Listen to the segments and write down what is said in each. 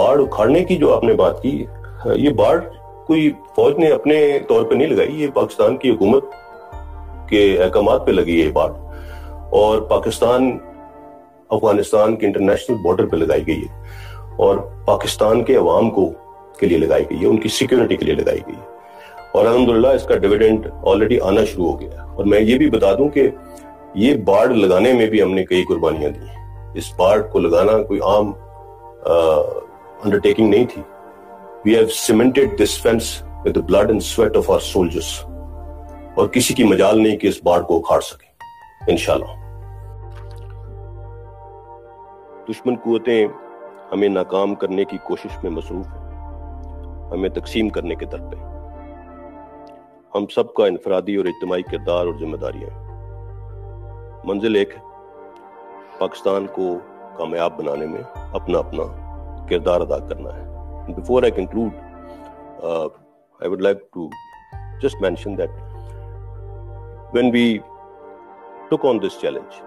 باڑ اکھاڑنے کی جو آپ نے بات کی، یہ باڑ کوئی فوج نے اپنے طور پہ نہیں لگائی، یہ پاکستان کی حکومت کے احکامات پہ لگی ہے یہ باڑ، اور پاکستان افغانستان کے انٹرنیشنل بارڈر پہ لگائی گئی ہے، اور پاکستان کے عوام کے لیے لگائی گئی ہے، ان کی سیکیورٹی کے لیے لگائی گئی ہے، اور الحمدللہ اس کا ڈویڈنڈ آلریڈی آنا شروع ہو گیا ہے۔ اور میں یہ بھی بتا دوں کہ یہ باڑ لگانے میں بھی ہم نے کئی قربانیاں دی ہیں۔ اس باڑ کو لگانا کوئی عام انڈرٹیکنگ نہیں تھی۔ We have cemented this fence with the blood and sweat of our soldiers، اور کسی کی مجال نہیں کہ اس باڑ کو اکھاڑ سکیں انشاءاللہ۔ دشمن قوتیں ہمیں ناکام کرنے کی کوشش میں مصروف ہیں، ہمیں تقسیم کرنے کے در پہ۔ ہم سب کا انفرادی اور اجتماعی کردار اور ذمہ داریاں ہیں۔ منزل ایک ہے، پاکستان کو کامیاب بنانے میں اپنا اپنا کردار ادا کرنا ہے۔ Before I conclude, I would like to just mention that when we took on this challenge,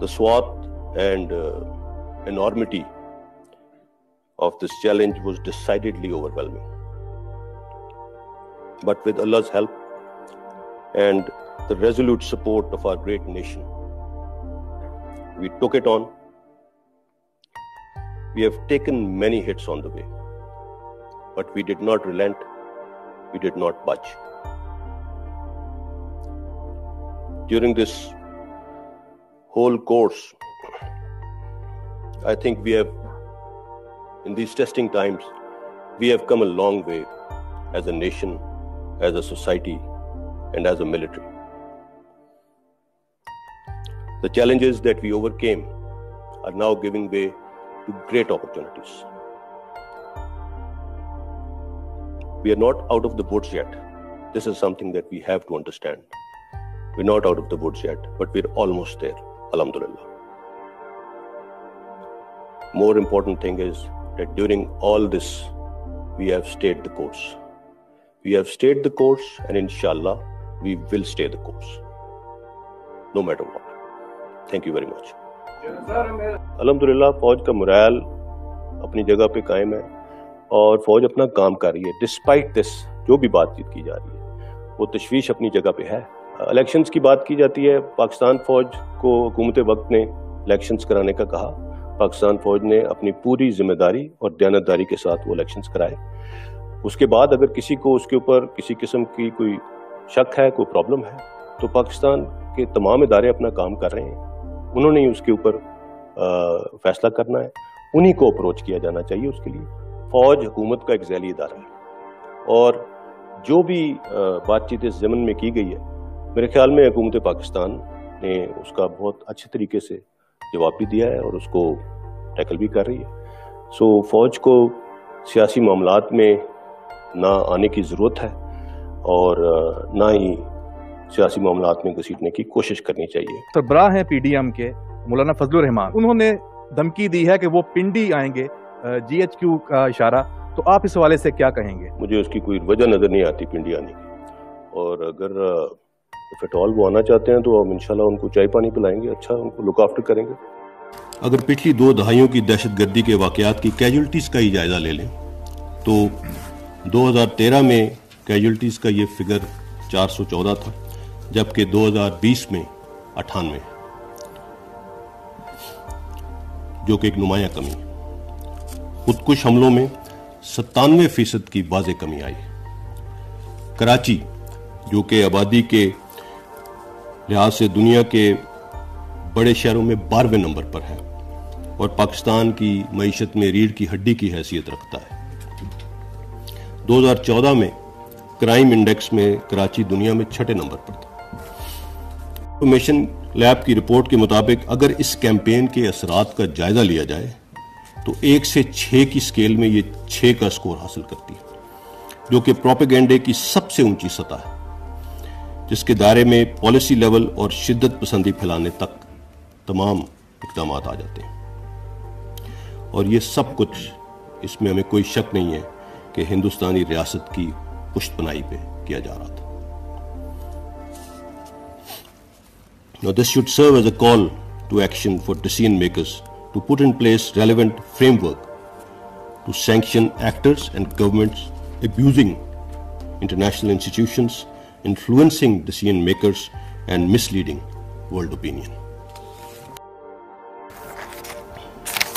the swath and enormity of this challenge was decidedly overwhelming. But with Allah's help and the resolute support of our great nation, we took it on. We have taken many hits on the way, but we did not relent, we did not budge. During this whole course, I think we have, in these testing times, we have come a long way as a nation, as a society, and as a military. The challenges that we overcame are now giving way to great opportunities. We are not out of the woods yet. This is something that we have to understand. We're not out of the woods yet, but we're almost there, alhamdulillah. More important thing is that during all this, we have stayed the course. We have stayed the course, and inshallah, we will stay the course, no matter what. Thank you very much. الحمدللہ فوج کا مرائل اپنی جگہ پہ قائم ہے، اور فوج اپنا کام کر رہی ہے۔ ڈسپائٹ دس جو بھی بات چیت کی جا رہی ہے، وہ تشویش اپنی جگہ پہ ہے۔ الیکشنز کی بات کی جاتی ہے، پاکستان فوج کو حکومت وقت نے الیکشنز کرانے کا کہا، پاکستان فوج نے اپنی پوری ذمہ داری اور دیانتداری کے ساتھ وہ الیکشنز کرائے۔ اس کے بعد اگر کسی کو اس کے اوپر کسی قسم کی کوئی شک ہے، کوئی پرابلم ہے، تو پاکستان کے تمام ادارے اپنا کام کر رہے ہیں، انہوں نے اس کے اوپر فیصلہ کرنا ہے، انہی کو اپروچ کیا جانا چاہیے اس کے لیے۔ فوج حکومت کا ایک ذیلی ادارہ ہے، اور جو بھی بات چیت اس ضمن میں کی گئی ہے، میرے خیال میں حکومت پاکستان نے اس کا بہت اچھے طریقے سے جواب بھی دیا ہے اور اس کو ٹیکل بھی کر رہی ہے۔ سو فوج کو سیاسی معاملات میں نہ آنے کی ضرورت ہے، اور نہ ہی سیاسی معاملات میں گھسیٹنے کی کوشش کرنی چاہیے۔ سربراہ ہیں پی ڈی ایم کے مولانا فضل الرحمان، انہوں نے دھمکی دی ہے کہ وہ پنڈی آئیں گے، جی ایچ کیو کا اشارہ، تو آپ اس حوالے سے کیا کہیں گے؟ مجھے اس کی کوئی وجہ نظر نہیں آتی پنڈی آنے کی، اور اگر اف آل وہ آنا چاہتے ہیں تو ہم انشاءاللہ ان کو چائے پانی پلائیں گے، اچھا ان کو لک آفٹر کریں گے۔ اگر پچھلی 2 دہائیوں کی دہشت گردی کے واقعات کی کیجولٹیز کا ہی جائزہ لے لیں تو 2013 میں کیجولٹیز کا یہ فگر 414 تھا، جبکہ 2020 میں 98، جو کہ ایک نمایاں کمی ہے۔ خودکش حملوں میں 97% کی واضح کمی آئی۔ کراچی جو کہ آبادی کے لحاظ سے دنیا کے بڑے شہروں میں 12ویں نمبر پر ہے، اور پاکستان کی معیشت میں ریڑھ کی ہڈی کی حیثیت رکھتا ہے۔ 2014 میں کرائم انڈیکس میں کراچی دنیا میں 6 نمبر پر تھا۔ انفارمیشن لیب کی رپورٹ کے مطابق اگر اس کیمپین کے اثرات کا جائزہ لیا جائے تو 1 سے 6 کی سکیل میں یہ 6 کا سکور حاصل کرتی ہے، جو کہ پروپیگنڈے کی سب سے اونچی سطح ہے، جس کے دائرے میں پالیسی لیول اور شدت پسندی پھیلانے تک تمام اقدامات آ جاتے ہیں۔ اور یہ سب کچھ، اس میں ہمیں کوئی شک نہیں ہے کہ ہندوستانی ریاست کی پشت پناہی پہ کیا جا رہا تھا۔ Now this should serve as a call to action for decision makers to put in place relevant framework to sanction actors and governments abusing international institutions, influencing decision makers and misleading world opinion.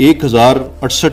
1068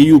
EU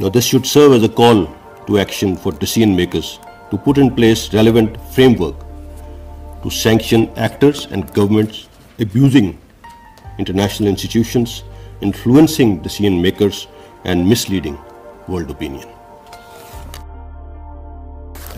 Now this should serve as a call to action for decision makers to put in place relevant framework to sanction actors and governments abusing international institutions, influencing decision makers and misleading world opinion.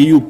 EU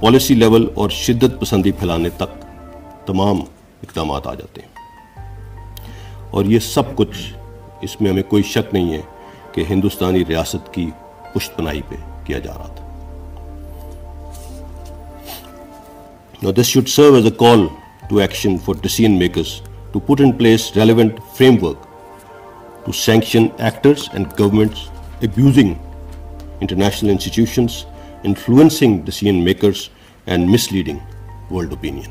policy level اور شدت پسندی پھیلانے تک تمام اقدامات آ جاتے ہیں، اور یہ سب کچھ، اس میں ہمیں کوئی شک نہیں ہے کہ ہندوستانی ریاست کی پشت پناہی پہ کیا جا رہا تھا۔ Now this should serve as a call to action for decision makers to put in place relevant framework to sanction actors and governments abusing international institutions, influencing decision makers and misleading world opinion.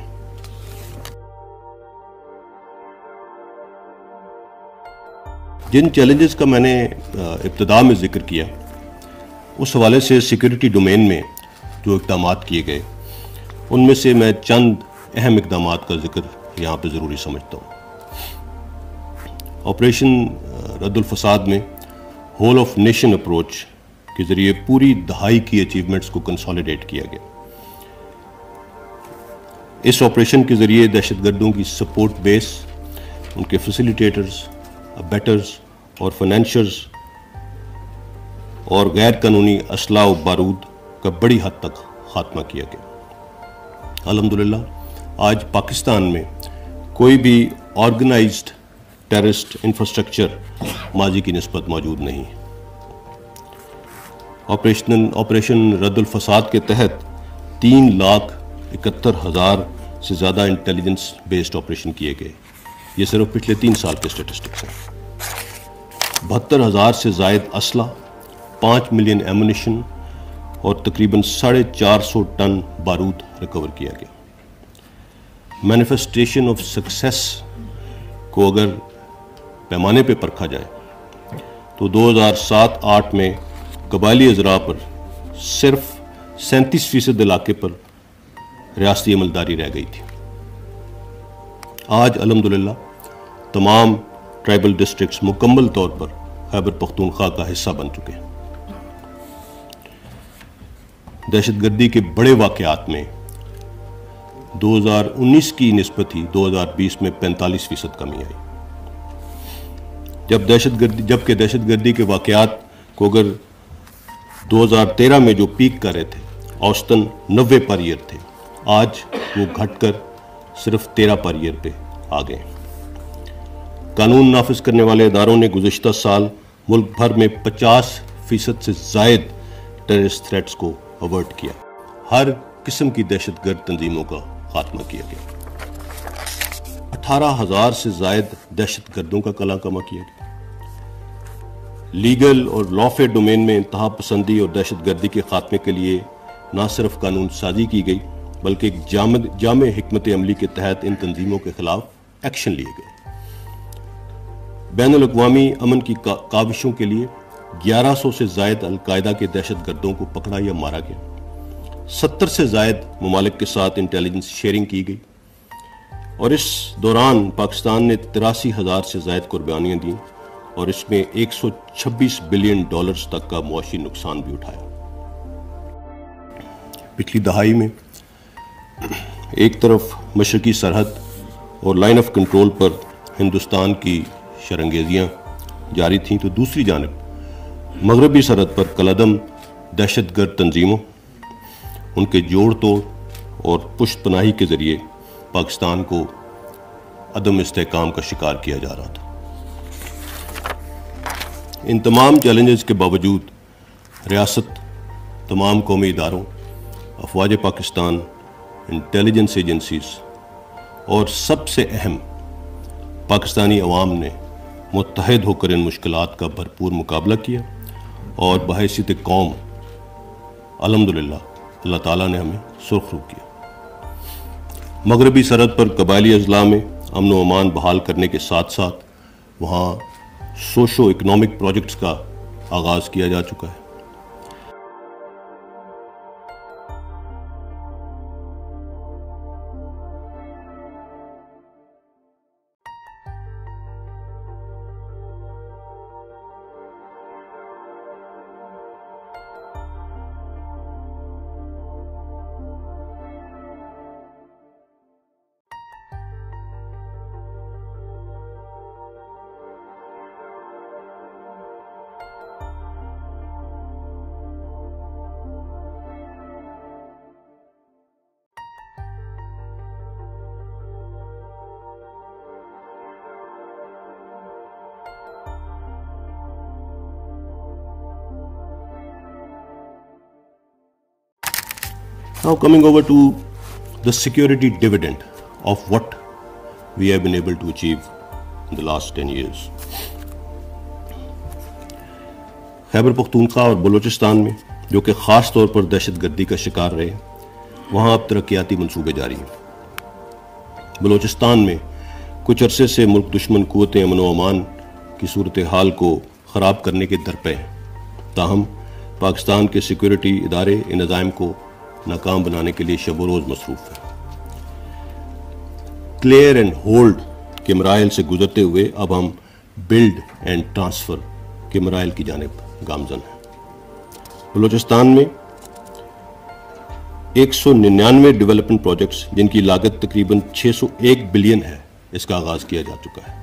جن challenges کا میں نے ابتدا میں ذکر کیا، اس حوالے سے سیکورٹی ڈومین میں جو اقدامات کیے گئے، ان میں سے میں چند اہم اقدامات کا ذکر یہاں پہ ضروری سمجھتا ہوں۔ آپریشن رد الفساد میں ہول آف نیشن اپروچ کے ذریعے پوری دہائی کی اچیومنٹس کو کنسالیڈیٹ کیا گیا۔ اس آپریشن کے ذریعے دہشت گردوں کی سپورٹ بیس، ان کے فیسیلیٹیٹرز، ابیٹرز اور فائنینشرز اور غیر قانونی اسلحہ و بارود کا بڑی حد تک خاتمہ کیا گیا۔ الحمدللہ آج پاکستان میں کوئی بھی آرگنائزڈ ٹیررسٹ انفراسٹرکچر ماضی کی نسبت موجود نہیں۔ آپریشن رد الفساد کے تحت 3,71,000 سے زیادہ انٹیلیجنس بیسڈ آپریشن کیے گئے۔ یہ صرف پچھلے 3 سال کے اسٹیٹسٹکس ہیں۔ 72,000 سے زائد اسلحہ، 5 ملین ایمونیشن اور تقریباً 450 ٹن بارود ریکور کیا گیا۔ مینیفیسٹیشن آف سکسیس کو اگر پیمانے پہ پرکھا جائے تو 2007-8 میں قبائلی اضلاع پر صرف 37% علاقے پر ریاستی عملداری رہ گئی تھی۔ آج الحمدللہ تمام ٹرائبل ڈسٹرکٹس مکمل طور پر خیبر پختونخوا کا حصہ بن چکے ہیں۔ دہشت گردی کے بڑے واقعات میں 2019 کی نسبت ہی 2020 میں 45% کمی آئی، جبکہ دہشت گردی کے واقعات کو اگر 2013 میں جو پیک کر رہے تھے اوسطاً 90 پر ایئر تھے، آج وہ گھٹ کر صرف 13 پر ایئر پہ آ گئے۔ قانون نافذ کرنے والے اداروں نے گزشتہ سال ملک بھر میں 50% سے زائد ٹیررسٹ تھریٹس کو اوارٹ کیا۔ ہر قسم کی دہشت گرد تنظیموں کا خاتمہ کیا گیا۔ 18,000 سے زائد دہشت گردوں کا کلہ کما کیا گیا۔ لیگل اور لافیئر ڈومین میں انتہا پسندی اور دہشت گردی کے خاتمے کے لیے نہ صرف قانون سازی کی گئی بلکہ ایک جامع حکمت عملی کے تحت ان تنظیموں کے خلاف ایکشن لیے گئے۔ بین الاقوامی امن کی کاوشوں کے لیے 1100 سے زائد القاعدہ کے دہشت گردوں کو پکڑا یا مارا گیا۔ 70 سے زائد ممالک کے ساتھ انٹیلیجنس شیئرنگ کی گئی، اور اس دوران پاکستان نے 83,000 سے زائد قربانیاں دیں اور اس میں $126 بلین تک کا معاشی نقصان بھی اٹھایا۔ پچھلی دہائی میں ایک طرف مشرقی سرحد اور لائن آف کنٹرول پر ہندوستان کی شرنگیزیاں جاری تھیں تو دوسری جانب مغربی سرحد پر کالعدم دہشت گرد تنظیموں، ان کے جوڑ توڑ اور پشت پناہی کے ذریعے پاکستان کو عدم استحکام کا شکار کیا جا رہا تھا۔ ان تمام چیلنجز کے باوجود ریاست تمام قومی اداروں، افواج پاکستان، انٹیلیجنس ایجنسیز اور سب سے اہم پاکستانی عوام نے متحد ہو کر ان مشکلات کا بھرپور مقابلہ کیا، اور بحیثیت قوم الحمدللہ اللہ تعالیٰ نے ہمیں سرخرو کیا۔ مغربی سرحد پر قبائلی اضلاع میں امن و امان بحال کرنے کے ساتھ ساتھ وہاں سوشو اکنامک پروجیکٹس کا آغاز کیا جا چکا ہے۔ Now coming over to the security dividend of what we have been able to achieve in the last 10 years. Khyber Pakhtunkhwa اور بلوچستان میں جو کہ خاص طور پر دہشت گردی کا شکار رہے، وہاں اب ترقیاتی منصوبے جاری ہیں۔ بلوچستان میں کچھ عرصے سے ملک دشمن قوتیں امن و امان کی صورتحال کو خراب کرنے کے درپے ہیں، تاہم پاکستان کے سیکورٹی ادارے ان عزائم کو ناکام بنانے کے لیے شب و روز مصروف ہیں۔ کلیئر اینڈ ہولڈ کے مراحل سے گزرتے ہوئے اب ہم بلڈ اینڈ ٹرانسفر کے مراحل کی جانب گامزن ہیں۔ بلوچستان میں 199 ڈیولپمنٹ پروجیکٹس جن کی لاگت تقریباً 601 بلین ہے، اس کا آغاز کیا جا چکا ہے۔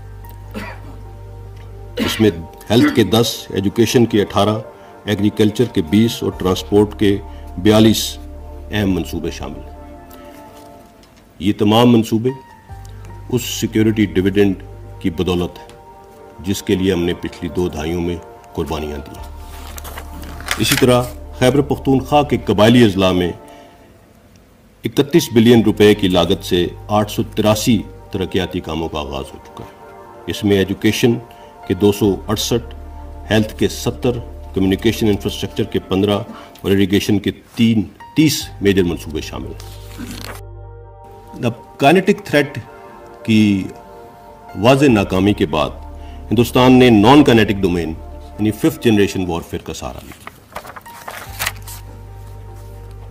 اس میں ہیلتھ کے 10، ایجوکیشن کے 18، ایگریکلچر کے 20 اور ٹرانسپورٹ کے 42 اہم منصوبے شامل ہیں۔ یہ تمام منصوبے اس سیکیورٹی ڈیویڈنڈ کی بدولت ہے جس کے لیے ہم نے پچھلی 2 دہائیوں میں قربانیاں دی۔ اسی طرح خیبر پختونخوا کے قبائلی اضلاع میں 31 بلین روپے کی لاگت سے 883 ترقیاتی کاموں کا آغاز ہو چکا ہے۔ اس میں ایجوکیشن کے 268، ہیلتھ کے 70، کمیونیکیشن انفراسٹرکچر کے 15 اور اریگیشن کے 30 میجر منصوبے شامل ہیں۔ اب کائنیٹک تھریٹ کی واضح ناکامی کے بعد ہندوستان نے نان کائنیٹک ڈومین یعنی 5th جنریشن وارفیئر کا سہارا لیا۔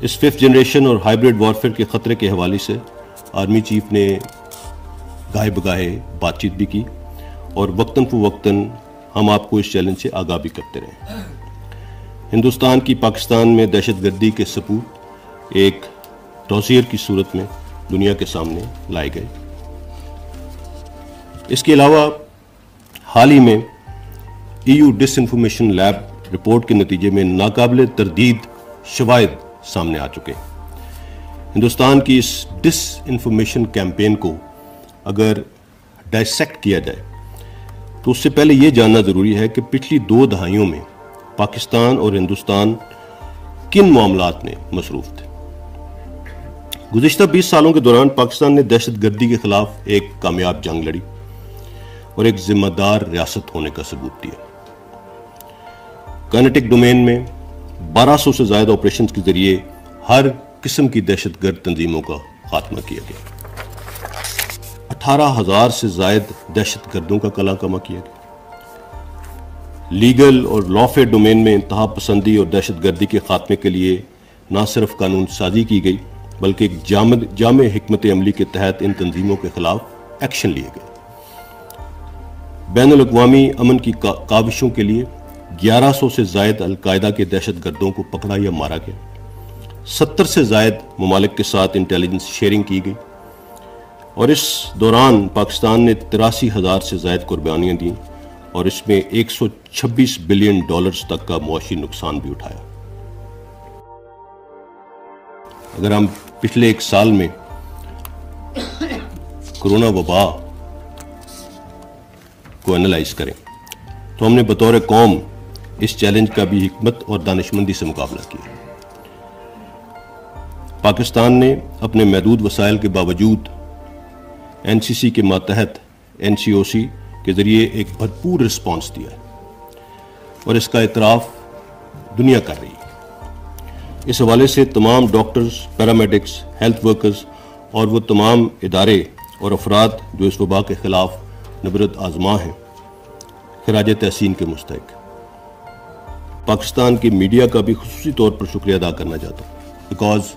اس 5th جنریشن اور ہائیبریڈ وارفیئر کے خطرے کے حوالے سے آرمی چیف نے گاہے بگاہے بات چیت بھی کی اور وقتاً فوقتاً ہم آپ کو اس چیلنج سے آگاہ بھی کرتے رہے۔ ہندوستان کی پاکستان میں دہشت گردی کے ثبوت ایک ڈوسیئر کی صورت میں دنیا کے سامنے لائے گئے۔ اس کے علاوہ حال ہی میں EU ڈس انفارمیشن لیب رپورٹ کے نتیجے میں ناقابل تردید شواہد سامنے آ چکے۔ ہندوستان کی اس ڈس انفارمیشن کیمپین کو اگر ڈائسیکٹ کیا جائے تو اس سے پہلے یہ جاننا ضروری ہے کہ پچھلی 2 دہائیوں میں پاکستان اور ہندوستان کن معاملات میں مصروف تھے۔ گزشتہ 20 سالوں کے دوران پاکستان نے دہشت گردی کے خلاف ایک کامیاب جنگ لڑی اور ایک ذمہ دار ریاست ہونے کا ثبوت دیا۔ کائنیٹک ڈومین میں 1200 سے زائد آپریشنز کے ذریعے ہر قسم کی دہشت گرد تنظیموں کا خاتمہ کیا گیا۔ 18,000 سے زائد دہشت گردوں کا کلا کما کیا گیا۔ لیگل اور لافیئر ڈومین میں انتہا پسندی اور دہشت گردی کے خاتمے کے لیے نہ صرف قانون سازی کی گئی بلکہ ایک جامع حکمت عملی کے تحت ان تنظیموں کے خلاف ایکشن لیے گئے۔ بین الاقوامی امن کی کاوشوں کے لیے 1100 سے زائد القاعدہ کے دہشت گردوں کو پکڑا یا مارا گیا۔ 70 سے زائد ممالک کے ساتھ انٹیلیجنس شیئرنگ کی گئی اور اس دوران پاکستان نے 83,000 سے زائد قربانیاں دیں اور اس میں $126 بلین تک کا معاشی نقصان بھی اٹھایا۔ اگر ہم پچھلے 1 سال میں کرونا وبا کو انالائز کریں تو ہم نے بطور قوم اس چیلنج کا بھی حکمت اور دانشمندی سے مقابلہ کیا۔ پاکستان نے اپنے محدود وسائل کے باوجود NCC کے ماتحت NCOC کے ذریعے ایک بھرپور رسپانس دیا اور اس کا اعتراف دنیا کر رہی ہے۔ اس حوالے سے تمام ڈاکٹرز، پیرامیڈکس، ہیلتھ ورکرز اور وہ تمام ادارے اور افراد جو اس وبا کے خلاف نبرد آزما ہیں خراج تحسین کے مستحق۔ پاکستان کی میڈیا کا بھی خصوصی طور پر شکریہ ادا کرنا چاہتا ہوں بیکاز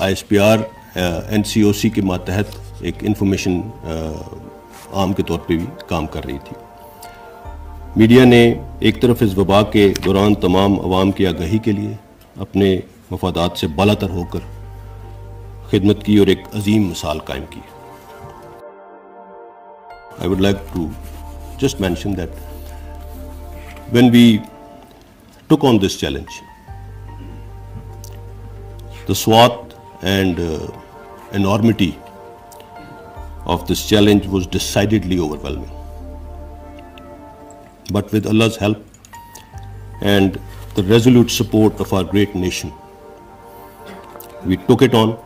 ISPR NCOC کے ماتحت ایک انفارمیشن عام کے طور پہ بھی کام کر رہی تھی۔ میڈیا نے ایک طرف اس وبا کے دوران تمام عوام کی آگاہی کے لیے اپنے مفادات سے بالاتر ہو کر خدمت کی اور ایک عظیم مثال قائم کی۔ I would like to just mention that when we took on this challenge, the SWAT and enormity of this challenge was decidedly overwhelming. But with Allah's help and the resolute support of our great nation, We took it on.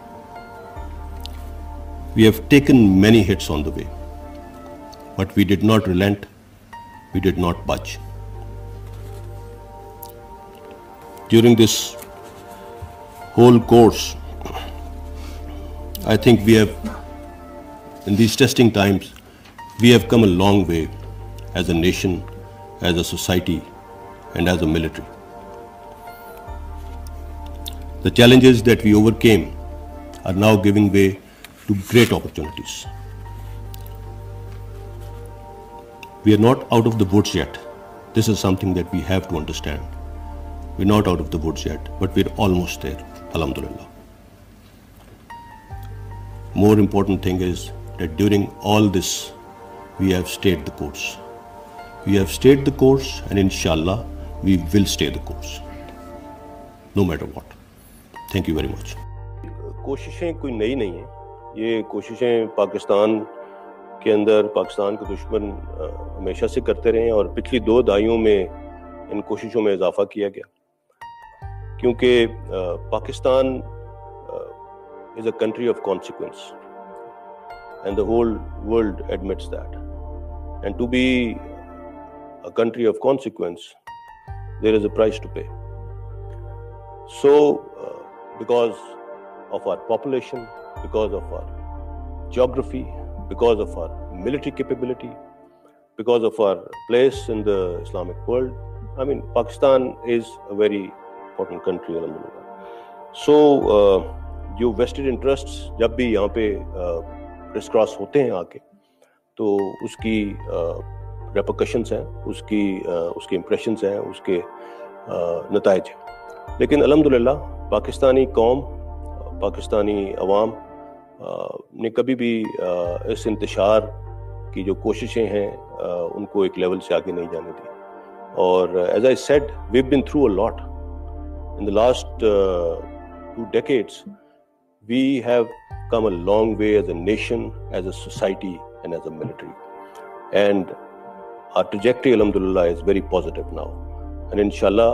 We have taken many hits on the way, but we did not relent. We did not budge. During this whole course, I think we have, in these testing times, we have come a long way as a nation, as a society, and as a military. The challenges that we overcame are now giving way to great opportunities. We are not out of the woods yet. This is something that we have to understand. We're not out of the woods yet, but we're almost there, alhamdulillah. More important thing is that during all this, we have stayed the course. We have stayed the course, and inshallah, we will stay the course, no matter what. Thank you very much. کوششیں کوئی نئی نہیں ہیں. یہ کوششیں پاکستان کے اندر پاکستان کے دشمن ہمیشہ سے کرتے رہے ہیں اور پچھلی 2 دہائیوں میں ان کوششوں میں اضافہ کیا گیا, کیونکہ Pakistan is a country of consequence and the whole world admits that. And to be a country of consequence, there is a price to pay. So because of our population, because of our geography, because of our military capability, because of our place in the Islamic world, I mean, Pakistan is a very important country, alhamdulillah. So جو vested interests جب بھی یہاں پہ کرس cross ہوتے ہیں آ کے, تو اس کی ریپرکشنس ہیں, اس کے امپریشنس ہیں, اس کے نتائج ہیں. لیکن الحمدللہ پاکستانی قوم, پاکستانی عوام نے کبھی بھی اس انتشار کی جو کوششیں ہیں ان کو ایک لیول سے آگے نہیں جانے دی. اور as I said, we have been through a lot in the last 2 decades. We have come a long way as a nation, as a society, and as a military. And our trajectory, alhamdulillah, is very positive now. And inshallah,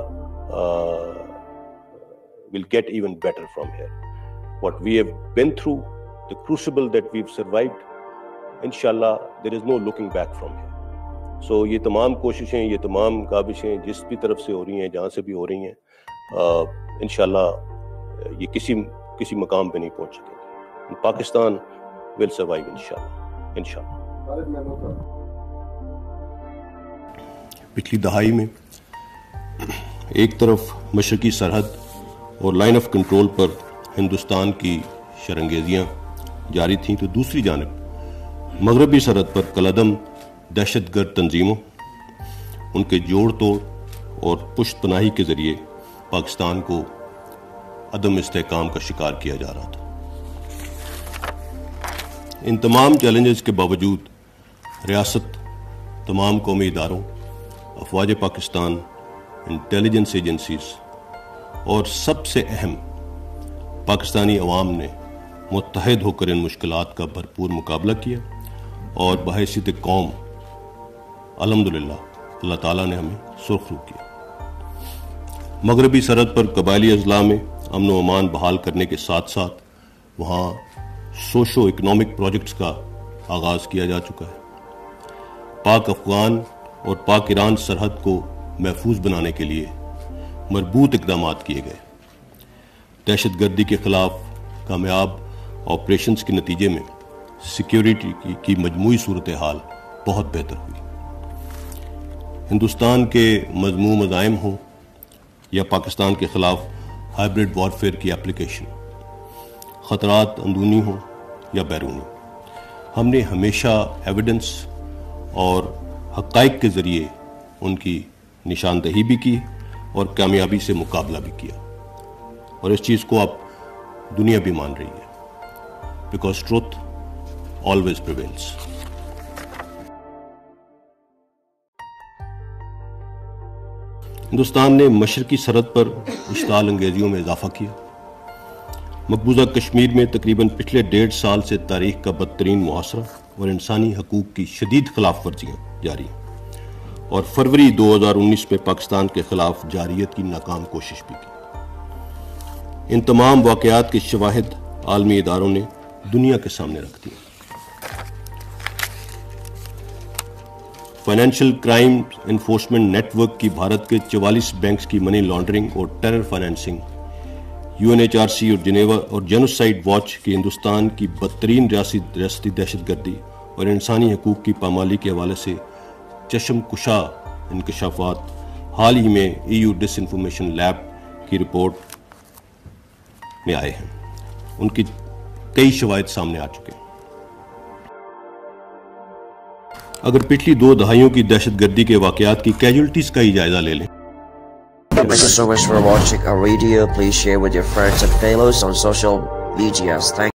we'll get even better from here. What we have been through, the crucible that we've survived, inshallah, there is no looking back from here. So یہ تمام کوششیں, یہ تمام کاوشیں جس بھی طرف سے ہو رہی ہیں, جہاں سے بھی ہو رہی ہیں, انشاءاللہ یہ کسی مقام پہ نہیں پہنچ سکیں گے. پاکستان ول سروائیو انشاءاللہ. پچھلی دہائی میں ایک طرف مشرقی سرحد اور لائن آف کنٹرول پر ہندوستان کی شرانگیزیاں جاری تھیں, تو دوسری جانب مغربی سرحد پر کالعدم دہشت گرد تنظیموں, ان کے جوڑ توڑ اور پشت پناہی کے ذریعے پاکستان کو عدم استحکام کا شکار کیا جا رہا تھا. ان تمام چیلنجز کے باوجود ریاست, تمام قومی اداروں, افواج پاکستان, انٹیلیجنس ایجنسیز اور سب سے اہم پاکستانی عوام نے متحد ہو کر ان مشکلات کا بھرپور مقابلہ کیا, اور بحیثیت قوم الحمدللہ اللہ تعالیٰ نے ہمیں سرخرو کیا. مغربی سرحد پر قبائلی اضلاع میں امن و امان بحال کرنے کے ساتھ ساتھ وہاں سوشو اکنامک پروجیکٹس کا آغاز کیا جا چکا ہے. پاک افغان اور پاک ایران سرحد کو محفوظ بنانے کے لیے مربوط اقدامات کیے گئے. دہشت گردی کے خلاف کامیاب آپریشنز کے نتیجے میں سیکیورٹی کی مجموعی صورتحال بہت بہتر ہوئی. ہندوستان کے مذموم عزائم ہوں یا پاکستان کے خلاف ہائبرڈ وارفیئر کی اپلیکیشن, خطرات اندرونی ہوں یا بیرونی, ہم نے ہمیشہ ایویڈنس اور حقائق کے ذریعے ان کی نشاندہی بھی کی اور کامیابی سے مقابلہ بھی کیا. اور اس چیز کو اب دنیا بھی مان رہی ہے, because truth always prevails. Hindustan نے مشرقی سرحد پر اشتعال انگیزیوں میں اضافہ کیا. مقبوضہ کشمیر میں تقریباً پچھلے 1.5 سال سے تاریخ کا بدترین محاصرہ اور انسانی حقوق کی شدید خلاف ورزیاں جاری ہیں, اور فروری 2019 میں پاکستان کے خلاف جارحیت کی ناکام کوشش بھی کی. ان تمام واقعات کے شواہد عالمی اداروں نے دنیا کے سامنے رکھ دیے۔ Financial crime enforcement network کی بھارت کے 44 بینکس کی منی لانڈرنگ اور ٹیرر فائنینسنگ، UNHRC اور جنیوا اور جینوسائیڈ واچ کی ہندوستان کی بدترین ریاستی دہشت گردی اور انسانی حقوق کی پامالی کے حوالے سے چشم کشا انکشافات حال ہی میں EU ڈس انفارمیشن لیب کی رپورٹ میں آئے ہیں۔ ان کی کئی شواہد سامنے آ چکے ہیں۔ اگر پچھلی 2 دہائیوں کی دہشت گردی کے واقعات کی کیجولٹیز کا ہی جائزہ لے لیں۔ Thank you so much for watching our video. Please share with your friends and fellows on social medias. Thank